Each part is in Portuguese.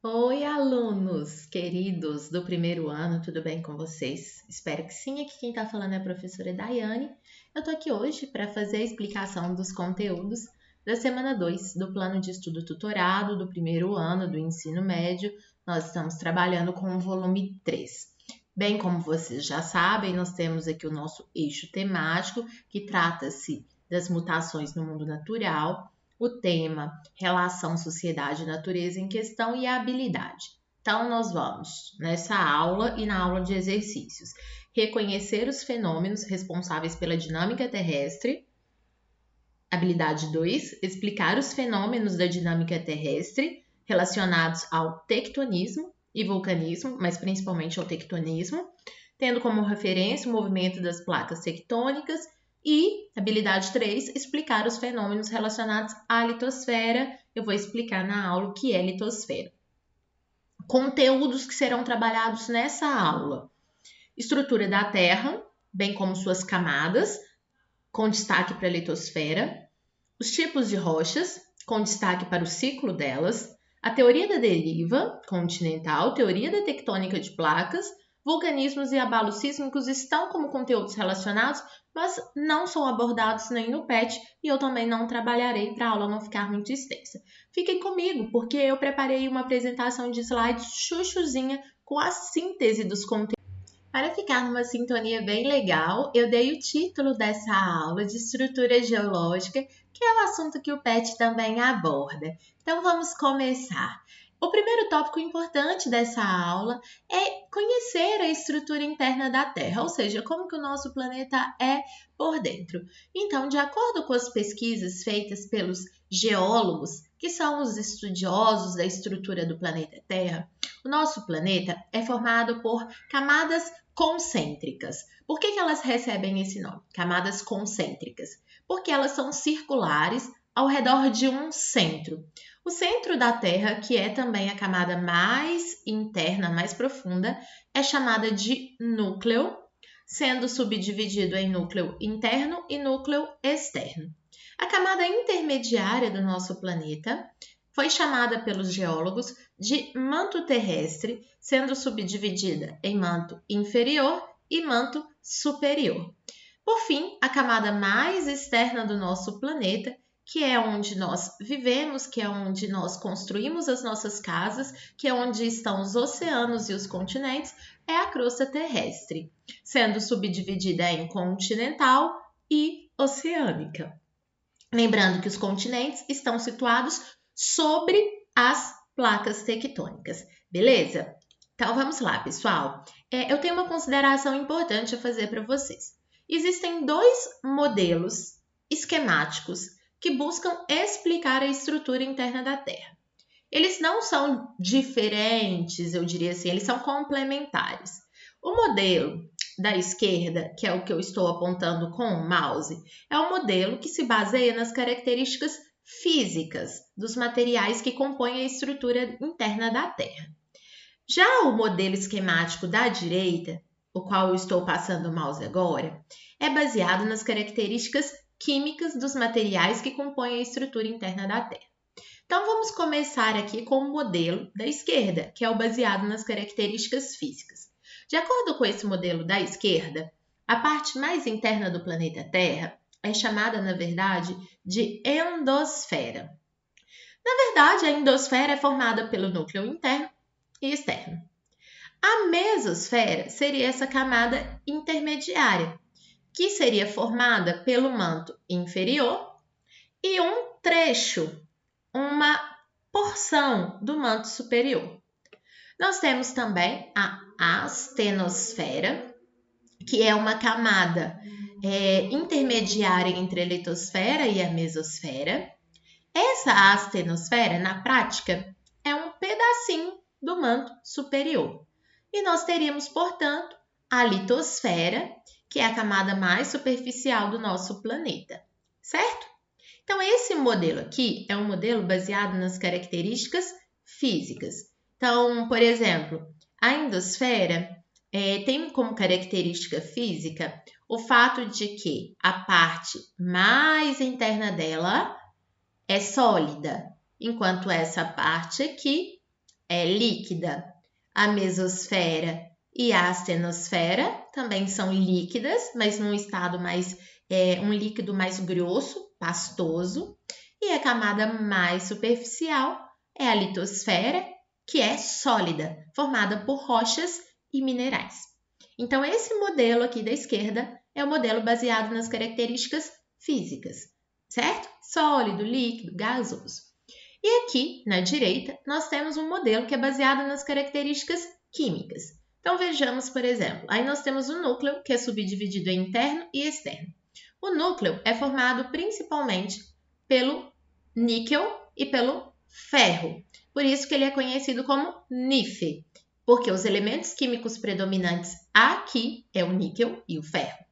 Oi, alunos queridos do primeiro ano, tudo bem com vocês? Espero que sim. Aqui quem está falando é a professora Daiane. Eu estou aqui hoje para fazer a explicação dos conteúdos da semana 2 do plano de estudo tutorado do primeiro ano do ensino médio. Nós estamos trabalhando com o volume 3. Bem como vocês já sabem, nós temos aqui o nosso eixo temático, que trata-se das mutações no mundo natural, o tema relação sociedade e natureza em questão e a habilidade. Então, nós vamos nessa aula e na aula de exercícios reconhecer os fenômenos responsáveis pela dinâmica terrestre. Habilidade 2, explicar os fenômenos da dinâmica terrestre relacionados ao tectonismo e vulcanismo, mas principalmente ao tectonismo, tendo como referência o movimento das placas tectônicas. E, habilidade 3, explicar os fenômenos relacionados à litosfera. Eu vou explicar na aula o que é litosfera. Conteúdos que serão trabalhados nessa aula: estrutura da Terra, bem como suas camadas, com destaque para a litosfera, os tipos de rochas, com destaque para o ciclo delas, a teoria da deriva continental, teoria da tectônica de placas, vulcanismos e abalos sísmicos estão como conteúdos relacionados, mas não são abordados nem no PET e eu também não trabalharei para a aula não ficar muito extensa. Fiquem comigo, porque eu preparei uma apresentação de slides chuchuzinha com a síntese dos conteúdos. Para ficar numa sintonia bem legal, eu dei o título dessa aula de estrutura geológica, que é o assunto que o PET também aborda. Então vamos começar. O primeiro tópico importante dessa aula é conhecer a estrutura interna da Terra, ou seja, como que o nosso planeta é por dentro. Então, de acordo com as pesquisas feitas pelos geólogos, que são os estudiosos da estrutura do planeta Terra, o nosso planeta é formado por camadas concêntricas. Por que elas recebem esse nome? Camadas concêntricas. Porque elas são circulares ao redor de um centro. O centro da Terra, que é também a camada mais interna, mais profunda, é chamada de núcleo, sendo subdividido em núcleo interno e núcleo externo. A camada intermediária do nosso planeta foi chamada pelos geólogos de manto terrestre, sendo subdividida em manto inferior e manto superior. Por fim, a camada mais externa do nosso planeta, que é onde nós vivemos, que é onde nós construímos as nossas casas, que é onde estão os oceanos e os continentes, é a crosta terrestre, sendo subdividida em continental e oceânica. Lembrando que os continentes estão situados sobre as placas tectônicas, beleza? Então vamos lá, pessoal. Eu tenho uma consideração importante a fazer para vocês. Existem dois modelos esquemáticos que buscam explicar a estrutura interna da Terra. Eles não são diferentes, eu diria assim, eles são complementares. O modelo da esquerda, que é o que eu estou apontando com o mouse, é um modelo que se baseia nas características físicas dos materiais que compõem a estrutura interna da Terra. Já o modelo esquemático da direita, o qual eu estou passando o mouse agora, é baseado nas características químicas dos materiais que compõem a estrutura interna da Terra. Então, vamos começar aqui com o modelo da esquerda, que é o baseado nas características físicas. De acordo com esse modelo da esquerda, a parte mais interna do planeta Terra é chamada, na verdade, de endosfera. Na verdade, a endosfera é formada pelo núcleo interno e externo. A mesosfera seria essa camada intermediária, que seria formada pelo manto inferior e um trecho, uma porção do manto superior. Nós temos também a astenosfera, que é uma camada intermediária entre a litosfera e a mesosfera. Essa astenosfera, na prática, é um pedacinho do manto superior. E nós teríamos, portanto, a litosfera, que é a camada mais superficial do nosso planeta, certo? Então, esse modelo aqui é um modelo baseado nas características físicas. Então, por exemplo, a endosfera tem como característica física o fato de que a parte mais interna dela é sólida, enquanto essa parte aqui é líquida. A mesosfera e a astenosfera também são líquidas, mas num estado mais, um líquido mais grosso, pastoso. E a camada mais superficial é a litosfera, que é sólida, formada por rochas e minerais. Então, esse modelo aqui da esquerda é o modelo baseado nas características físicas, certo? Sólido, líquido, gasoso. E aqui, na direita, nós temos um modelo que é baseado nas características químicas. Então, vejamos, por exemplo, aí nós temos o núcleo, que é subdividido em interno e externo. O núcleo é formado principalmente pelo níquel e pelo ferro. Por isso que ele é conhecido como NiF, porque os elementos químicos predominantes aqui é o níquel e o ferro.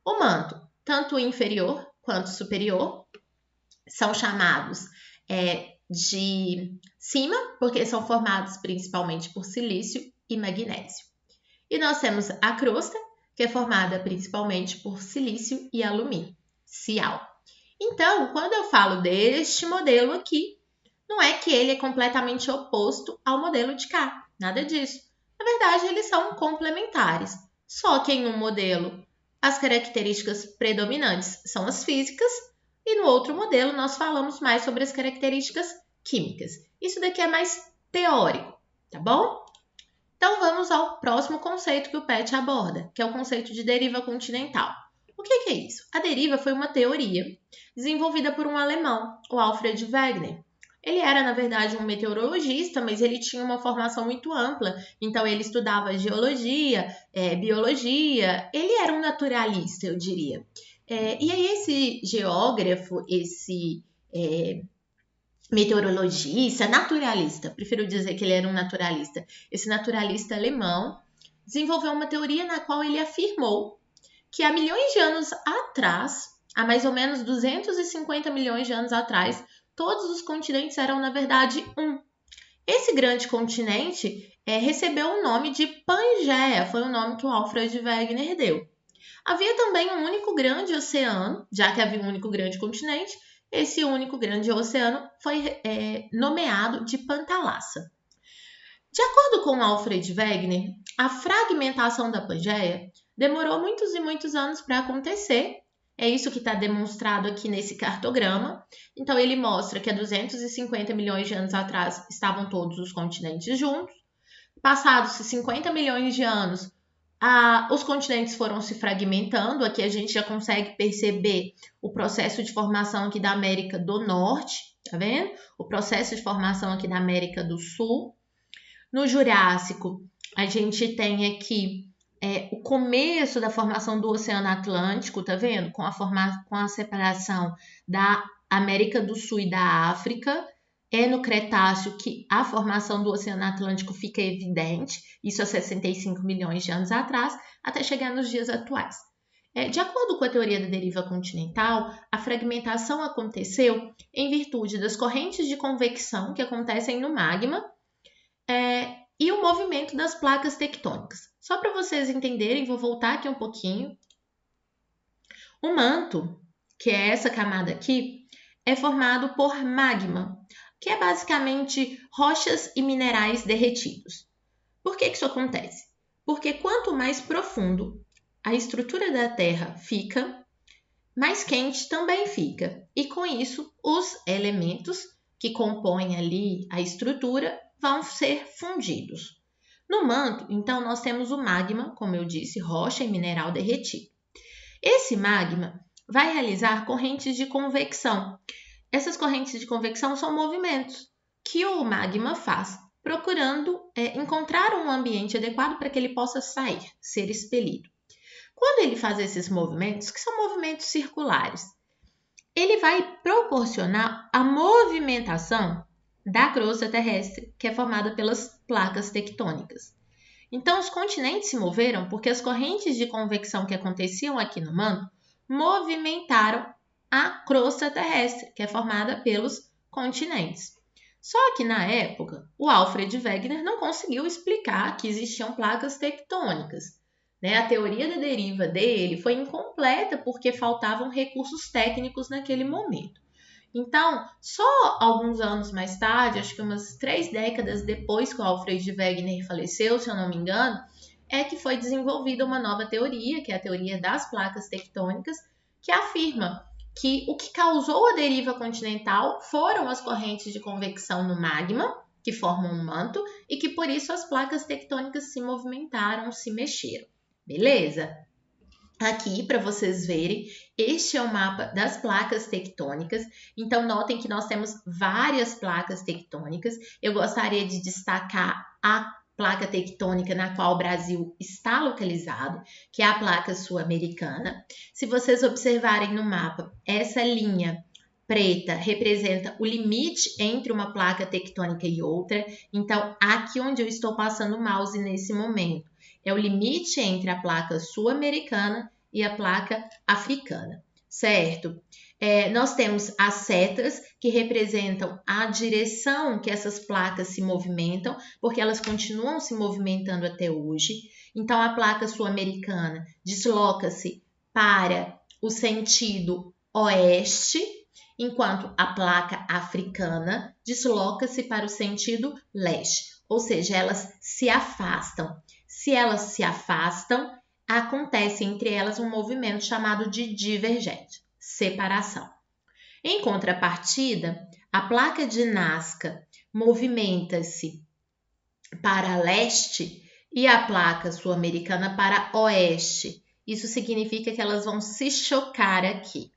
O manto, tanto inferior quanto superior, são chamados de cima, porque são formados principalmente por silício e magnésio. E nós temos a crosta, que é formada principalmente por silício e alumínio, Cial. Então, quando eu falo deste modelo aqui, não é que ele é completamente oposto ao modelo de cá, nada disso. Na verdade, eles são complementares. Só que em um modelo, as características predominantes são as físicas, e no outro modelo nós falamos mais sobre as características químicas. Isso daqui é mais teórico, tá bom? Então vamos ao próximo conceito que o PET aborda, que é o conceito de deriva continental. O que é isso? A deriva foi uma teoria desenvolvida por um alemão, o Alfred Wegener. Ele era, na verdade, um meteorologista, mas ele tinha uma formação muito ampla. Então, ele estudava geologia, biologia. Ele era um naturalista, eu diria. E aí, esse geógrafo, esse meteorologista, naturalista, prefiro dizer que ele era um naturalista. Esse naturalista alemão desenvolveu uma teoria na qual ele afirmou que há milhões de anos atrás, há mais ou menos 250 milhões de anos atrás, todos os continentes eram, na verdade, um. Esse grande continente recebeu o nome de Pangeia, foi o nome que o Alfred Wegener deu. Havia também um único grande oceano, já que havia um único grande continente, esse único grande oceano foi nomeado de Pantalassa. De acordo com Alfred Wegener, a fragmentação da Pangeia demorou muitos e muitos anos para acontecer. É isso que está demonstrado aqui nesse cartograma. Então, ele mostra que há 250 milhões de anos atrás estavam todos os continentes juntos. Passados-se 50 milhões de anos, os continentes foram se fragmentando. Aqui a gente já consegue perceber o processo de formação aqui da América do Norte, tá vendo? O processo de formação aqui da América do Sul. No Jurássico, a gente tem aqui o começo da formação do Oceano Atlântico, tá vendo? Com a separação da América do Sul e da África. É no Cretáceo que a formação do Oceano Atlântico fica evidente, isso há 65 milhões de anos atrás, até chegar nos dias atuais. De acordo com a teoria da deriva continental, a fragmentação aconteceu em virtude das correntes de convecção que acontecem no magma e o movimento das placas tectônicas. Só para vocês entenderem, vou voltar aqui um pouquinho. O manto, que é essa camada aqui, é formado por magma, que é basicamente rochas e minerais derretidos. Por que isso acontece? Porque quanto mais profundo a estrutura da Terra fica, mais quente também fica. E com isso, os elementos que compõem ali a estrutura vão ser fundidos. No manto, então, nós temos o magma, como eu disse, rocha e mineral derretido. Esse magma vai realizar correntes de convecção. Essas correntes de convecção são movimentos que o magma faz, procurando encontrar um ambiente adequado para que ele possa sair, ser expelido. Quando ele faz esses movimentos, que são movimentos circulares, ele vai proporcionar a movimentação da crosta terrestre, que é formada pelas placas tectônicas. Então, os continentes se moveram porque as correntes de convecção que aconteciam aqui no manto movimentaram a crosta terrestre, que é formada pelos continentes. Só que na época, o Alfred Wegener não conseguiu explicar que existiam placas tectônicas. A teoria da deriva dele foi incompleta porque faltavam recursos técnicos naquele momento. Então, só alguns anos mais tarde, acho que umas 3 décadas depois que o Alfred Wegener faleceu, se eu não me engano, é que foi desenvolvida uma nova teoria, que é a teoria das placas tectônicas, que afirma que o que causou a deriva continental foram as correntes de convecção no magma, que formam um manto, e que por isso as placas tectônicas se movimentaram, se mexeram. Beleza? Aqui, para vocês verem, este é o mapa das placas tectônicas. Então, notem que nós temos várias placas tectônicas. Eu gostaria de destacar a placa tectônica na qual o Brasil está localizado, que é a placa sul-americana. Se vocês observarem no mapa, essa linha preta representa o limite entre uma placa tectônica e outra. Então, aqui onde eu estou passando o mouse nesse momento, é o limite entre a placa sul-americana e a placa africana, certo? Nós temos as setas, que representam a direção que essas placas se movimentam, porque elas continuam se movimentando até hoje. Então, a placa sul-americana desloca-se para o sentido oeste, enquanto a placa africana desloca-se para o sentido leste, ou seja, elas se afastam. Se elas se afastam, acontece entre elas um movimento chamado de divergência, separação. Em contrapartida, a placa de Nazca movimenta-se para leste e a placa sul-americana para oeste. Isso significa que elas vão se chocar aqui.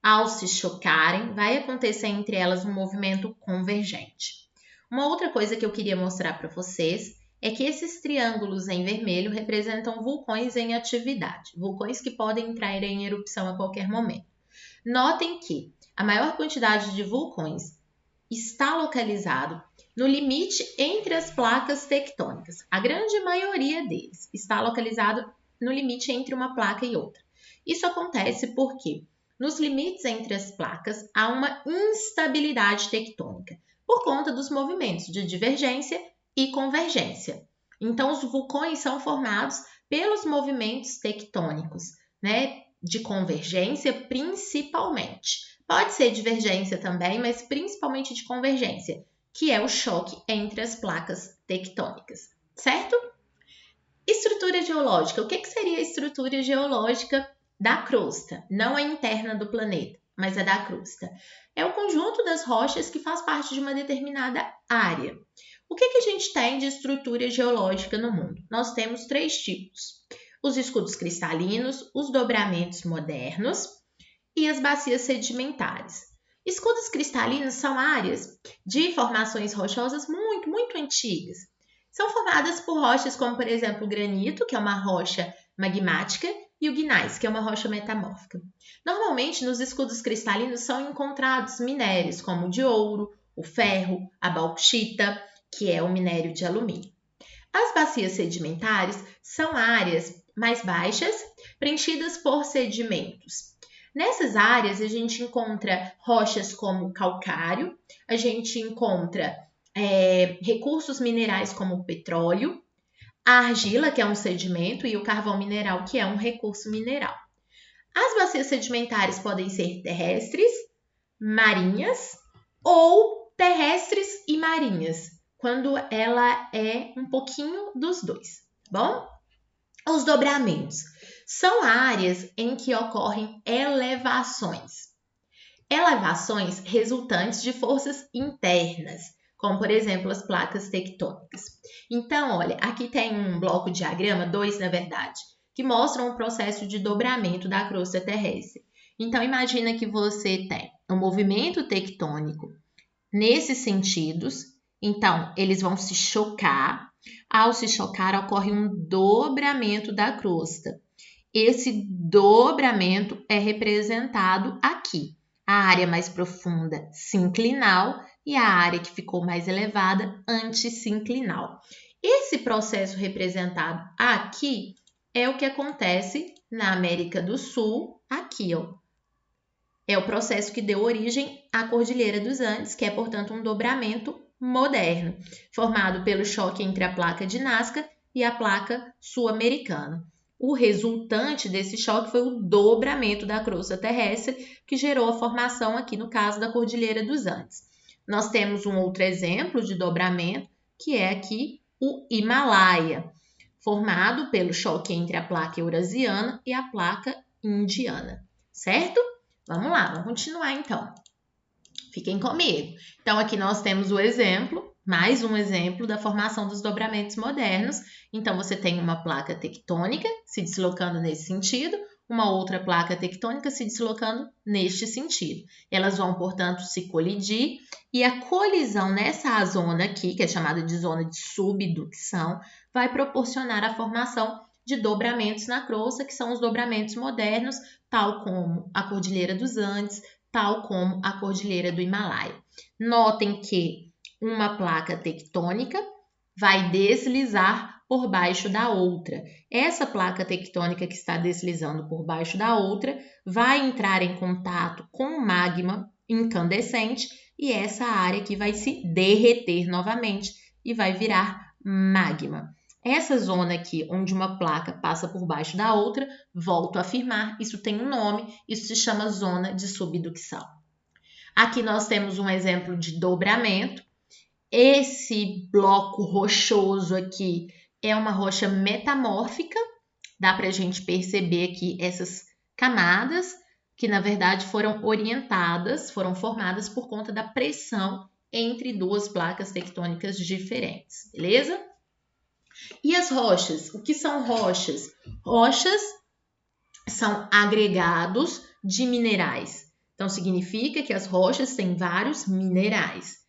Ao se chocarem, vai acontecer entre elas um movimento convergente. Uma outra coisa que eu queria mostrar para vocês é que esses triângulos em vermelho representam vulcões em atividade, vulcões que podem entrar em erupção a qualquer momento. Notem que a maior quantidade de vulcões está localizado no limite entre as placas tectônicas. A grande maioria deles está localizado no limite entre uma placa e outra. Isso acontece porque nos limites entre as placas há uma instabilidade tectônica por conta dos movimentos de divergência e convergência. Então, os vulcões são formados pelos movimentos tectônicos, né? De convergência, principalmente. Pode ser divergência também, mas principalmente de convergência, que é o choque entre as placas tectônicas, certo? Estrutura geológica. O que seria a estrutura geológica da crosta? Não é interna do planeta, mas é da crosta. É o conjunto das rochas que faz parte de uma determinada área. O que a gente tem de estrutura geológica no mundo? Nós temos 3 tipos: os escudos cristalinos, os dobramentos modernos e as bacias sedimentares. Escudos cristalinos são áreas de formações rochosas muito antigas. São formadas por rochas como, por exemplo, o granito, que é uma rocha magmática, e o gneiss, que é uma rocha metamórfica. Normalmente, nos escudos cristalinos são encontrados minérios como o de ouro, o ferro, a bauxita, que é o minério de alumínio. As bacias sedimentares são áreas mais baixas, preenchidas por sedimentos. Nessas áreas, a gente encontra rochas como calcário, a gente encontra recursos minerais como o petróleo, a argila, que é um sedimento, e o carvão mineral, que é um recurso mineral. As bacias sedimentares podem ser terrestres, marinhas ou terrestres e marinhas, quando ela é um pouquinho dos dois, tá bom? Os dobramentos são áreas em que ocorrem elevações. Elevações resultantes de forças internas, como, por exemplo, as placas tectônicas. Então, olha, aqui tem um bloco diagrama, 2 na verdade, que mostram o processo de dobramento da crosta terrestre. Então, imagina que você tem um movimento tectônico nesses sentidos. Então, eles vão se chocar. Ao se chocar, ocorre um dobramento da crosta. Esse dobramento é representado aqui. A área mais profunda, sinclinal, e a área que ficou mais elevada, antisinclinal. Esse processo representado aqui é o que acontece na América do Sul, aqui, ó. É o processo que deu origem à Cordilheira dos Andes, que é, portanto, um dobramento moderno, formado pelo choque entre a placa de Nazca e a placa sul-americana. o resultante desse choque foi o dobramento da crosta terrestre, que gerou a formação aqui, no caso, da Cordilheira dos Andes. Nós temos um outro exemplo de dobramento, que é aqui o Himalaia, formado pelo choque entre a placa eurasiana e a placa indiana, certo? Vamos lá, vamos continuar então. Fiquem comigo. Então, aqui nós temos o exemplo, mais um exemplo da formação dos dobramentos modernos. Então, você tem uma placa tectônica se deslocando nesse sentido, uma outra placa tectônica se deslocando neste sentido. Elas vão, portanto, se colidir e a colisão nessa zona aqui, que é chamada de zona de subducção, vai proporcionar a formação de dobramentos na crosta, que são os dobramentos modernos, tal como a Cordilheira dos Andes, tal como a Cordilheira do Himalaia. Notem que uma placa tectônica vai deslizar por baixo da outra. Essa placa tectônica que está deslizando por baixo da outra vai entrar em contato com o magma incandescente e essa área aqui vai se derreter novamente e vai virar magma. Essa zona aqui, onde uma placa passa por baixo da outra, volto a afirmar, isso tem um nome, isso se chama zona de subducção. Aqui nós temos um exemplo de dobramento. Esse bloco rochoso aqui é uma rocha metamórfica, dá para a gente perceber aqui essas camadas, que na verdade foram orientadas, foram formadas por conta da pressão entre duas placas tectônicas diferentes, beleza? E as rochas? O que são rochas? Rochas são agregados de minerais. Então, significa que as rochas têm vários minerais.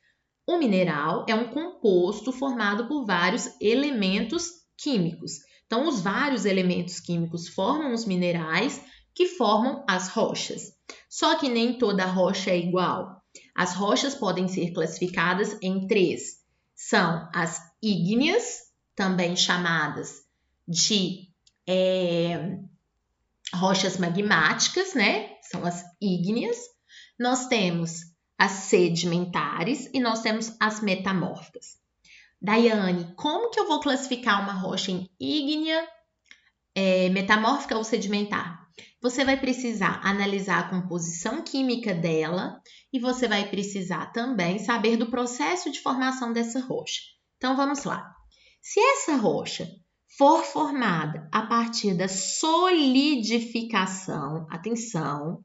O mineral é um composto formado por vários elementos químicos. Então, os vários elementos químicos formam os minerais que formam as rochas. Só que nem toda rocha é igual. As rochas podem ser classificadas em três. São as ígneas, também chamadas de rochas magmáticas, né? São as ígneas. Nós temos as sedimentares e nós temos as metamórficas. Daiane, como que eu vou classificar uma rocha em ígnea, metamórfica ou sedimentar? Você vai precisar analisar a composição química dela e você vai precisar também saber do processo de formação dessa rocha. Então, vamos lá. Se essa rocha for formada a partir da solidificação, atenção,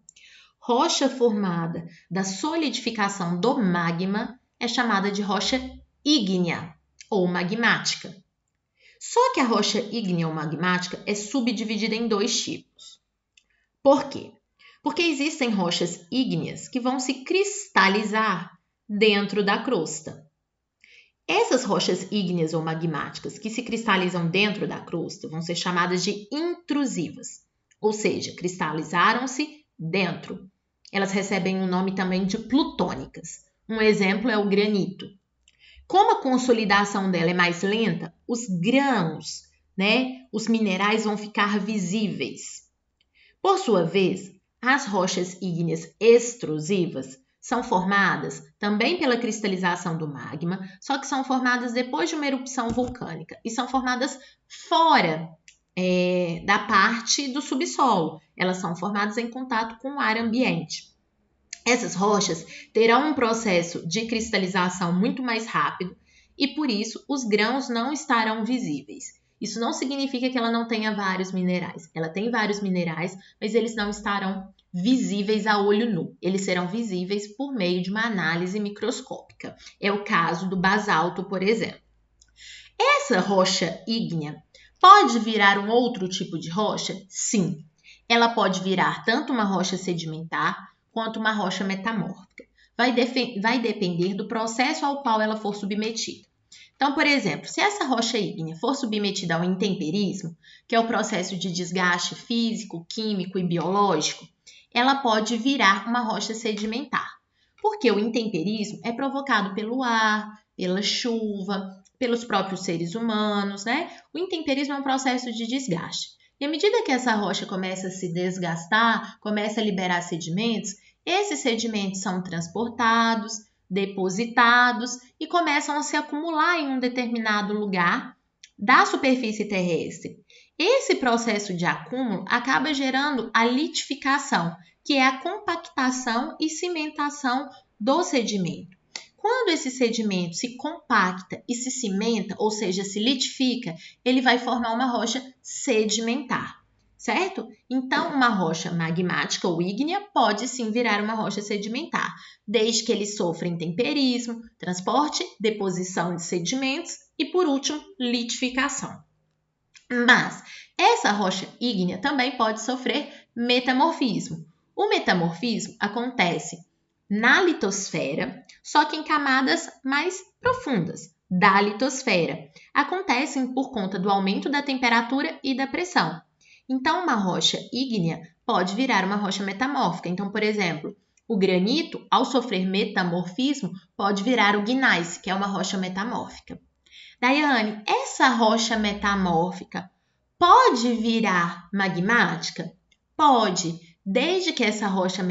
rocha formada da solidificação do magma é chamada de rocha ígnea ou magmática. Só que a rocha ígnea ou magmática é subdividida em dois tipos. Por quê? Porque existem rochas ígneas que vão se cristalizar dentro da crosta. Essas rochas ígneas ou magmáticas que se cristalizam dentro da crosta vão ser chamadas de intrusivas, ou seja, cristalizaram-se dentro. Elas recebem o nome também de plutônicas. Um exemplo é o granito. Como a consolidação dela é mais lenta, os grãos, os minerais vão ficar visíveis. Por sua vez, as rochas ígneas extrusivas são formadas também pela cristalização do magma, só que são formadas depois de uma erupção vulcânica e são formadas fora da parte do subsolo. Elas são formadas em contato com o ar ambiente. Essas rochas terão um processo de cristalização muito mais rápido e, por isso, os grãos não estarão visíveis. Isso não significa que ela não tenha vários minerais. Ela tem vários minerais, mas eles não estarão visíveis a olho nu. Eles serão visíveis por meio de uma análise microscópica. É o caso do basalto, por exemplo. Essa rocha ígnea pode virar um outro tipo de rocha? Sim. Ela pode virar tanto uma rocha sedimentar quanto uma rocha metamórfica. Vai depender do processo ao qual ela for submetida. Então, por exemplo, se essa rocha ígnea for submetida ao intemperismo, que é o processo de desgaste físico, químico e biológico, ela pode virar uma rocha sedimentar. Porque o intemperismo é provocado pelo ar, pela chuva, pelos próprios seres humanos, O intemperismo é um processo de desgaste. E à medida que essa rocha começa a se desgastar, começa a liberar sedimentos, esses sedimentos são transportados, depositados e começam a se acumular em um determinado lugar da superfície terrestre. Esse processo de acúmulo acaba gerando a litificação, que é a compactação e cimentação do sedimento. Quando esse sedimento se compacta e se cimenta, ou seja, se litifica, ele vai formar uma rocha sedimentar, certo? Então, uma rocha magmática ou ígnea pode sim virar uma rocha sedimentar, desde que ele sofra intemperismo, transporte, deposição de sedimentos e, por último, litificação. Mas essa rocha ígnea também pode sofrer metamorfismo. O metamorfismo acontece na litosfera, só que em camadas mais profundas da litosfera. Acontecem por conta do aumento da temperatura e da pressão. Então, uma rocha ígnea pode virar uma rocha metamórfica. Então, por exemplo, o granito, ao sofrer metamorfismo, pode virar o gneiss, que é uma rocha metamórfica. Daiane, essa rocha metamórfica pode virar magmática? Pode, desde que essa rocha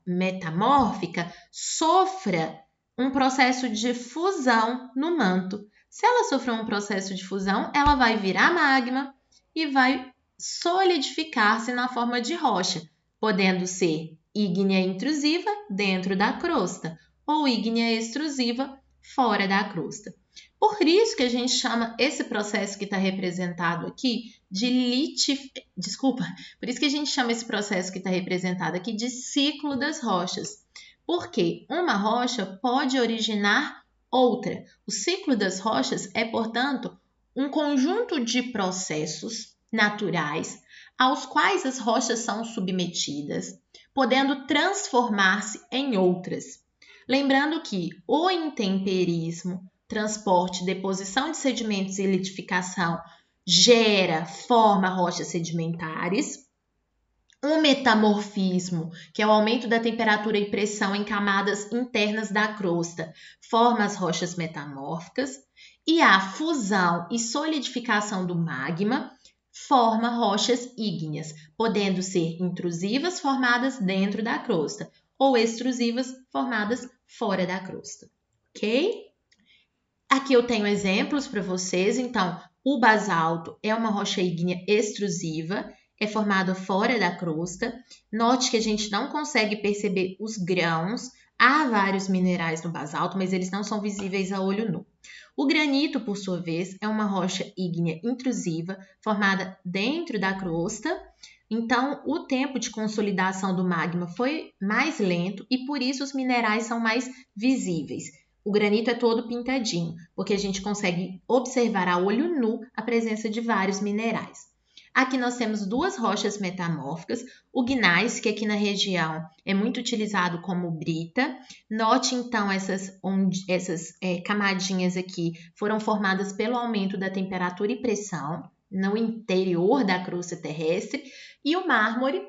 metamórfica sofra um processo de fusão no manto. Se ela sofrer um processo de fusão, ela vai virar magma e vai solidificar-se na forma de rocha, podendo ser ígnea intrusiva dentro da crosta ou ígnea extrusiva fora da crosta. Por isso que a gente chama esse processo que está representado aqui por isso que a gente chama esse processo que está representado aqui de ciclo das rochas. Porque uma rocha pode originar outra. O ciclo das rochas é, portanto, um conjunto de processos naturais aos quais as rochas são submetidas, podendo transformar-se em outras. Lembrando que o intemperismo, transporte, deposição de sedimentos e litificação forma rochas sedimentares. O metamorfismo, que é o aumento da temperatura e pressão em camadas internas da crosta, forma as rochas metamórficas. E a fusão e solidificação do magma forma rochas ígneas, podendo ser intrusivas formadas dentro da crosta ou extrusivas formadas fora da crosta, ok? Aqui eu tenho exemplos para vocês. Então, o basalto é uma rocha ígnea extrusiva, é formada fora da crosta. Note que a gente não consegue perceber os grãos. Há vários minerais no basalto, mas eles não são visíveis a olho nu. O granito, por sua vez, é uma rocha ígnea intrusiva, formada dentro da crosta. Então, o tempo de consolidação do magma foi mais lento e, por isso, os minerais são mais visíveis. O granito é todo pintadinho, porque a gente consegue observar a olho nu a presença de vários minerais. Aqui nós temos duas rochas metamórficas, o gneiss, que aqui na região é muito utilizado como brita. Note então essas camadinhas aqui foram formadas pelo aumento da temperatura e pressão no interior da crosta terrestre. E o mármore,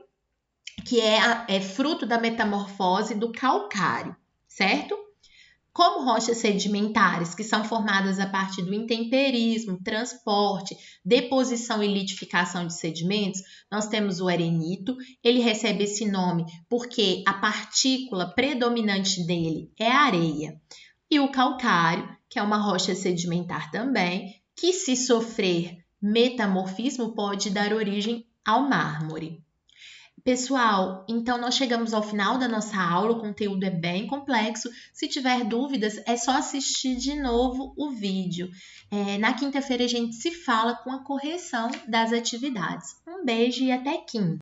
que é fruto da metamorfose do calcário, certo? Como rochas sedimentares, que são formadas a partir do intemperismo, transporte, deposição e litificação de sedimentos, nós temos o arenito. Ele recebe esse nome porque a partícula predominante dele é a areia. E o calcário, que é uma rocha sedimentar também, que se sofrer metamorfismo pode dar origem ao mármore. Pessoal, então nós chegamos ao final da nossa aula, o conteúdo é bem complexo. Se tiver dúvidas, é só assistir de novo o vídeo. Na quinta-feira a gente se fala com a correção das atividades. Um beijo e até quinta!